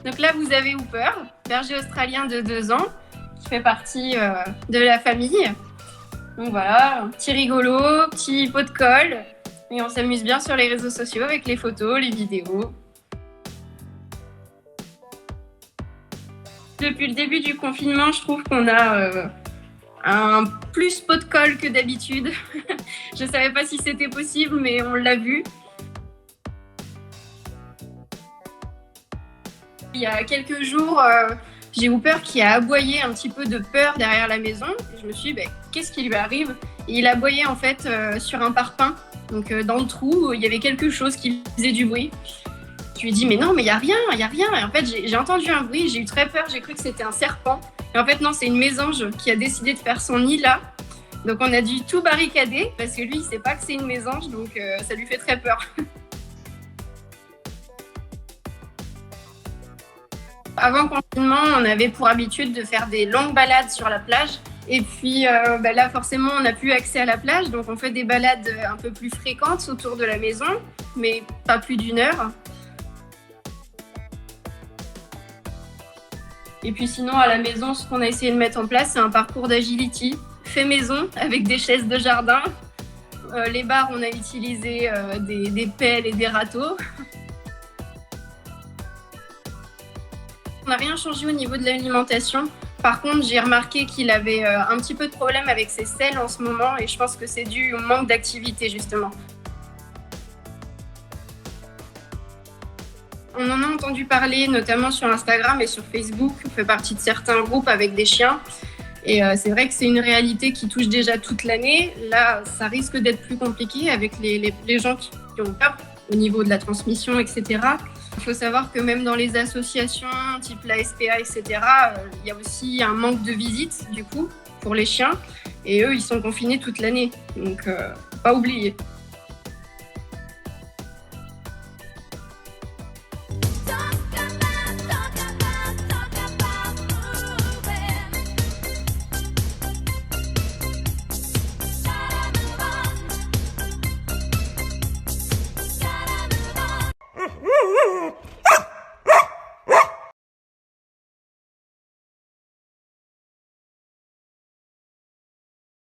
Donc là, vous avez Hooper, berger australien de 2 ans, qui fait partie de la famille. Donc voilà, un petit rigolo, petit pot de colle. Et on s'amuse bien sur les réseaux sociaux avec les photos, les vidéos. Depuis le début du confinement, je trouve qu'on a un plus pot de colle que d'habitude. Je ne savais pas si c'était possible, mais on l'a vu. Il y a quelques jours, j'ai Hooper qui a aboyé un petit peu de peur derrière la maison. Et je me suis dit, qu'est-ce qui lui arrive? Et il aboyait en fait sur un parpaing. Donc dans le trou, il y avait quelque chose qui faisait du bruit. Je lui ai dit, mais non, mais il n'y a rien, il n'y a rien. Et en fait, j'ai entendu un bruit, j'ai eu très peur, j'ai cru que c'était un serpent. Et en fait, non, c'est une mésange qui a décidé de faire son nid là. Donc on a dû tout barricader parce que lui, il ne sait pas que c'est une mésange, donc ça lui fait très peur. Avant le confinement, on avait pour habitude de faire des longues balades sur la plage. Et puis là, forcément, on n'a plus accès à la plage, donc on fait des balades un peu plus fréquentes autour de la maison, mais pas plus d'1 heure. Et puis sinon, à la maison, ce qu'on a essayé de mettre en place, c'est un parcours d'agility fait maison avec des chaises de jardin. Les barres, on a utilisé des pelles et des râteaux. On n'a rien changé au niveau de l'alimentation. Par contre, j'ai remarqué qu'il avait un petit peu de problème avec ses selles en ce moment et je pense que c'est dû au manque d'activité justement. On en a entendu parler notamment sur Instagram et sur Facebook. On fait partie de certains groupes avec des chiens. Et c'est vrai que c'est une réalité qui touche déjà toute l'année. Là, ça risque d'être plus compliqué avec les gens qui ont peur au niveau de la transmission, etc. Il faut savoir que même dans les associations type la SPA, etc., il y a aussi un manque de visites du coup pour les chiens. Et eux, ils sont confinés toute l'année. Donc, pas oublier.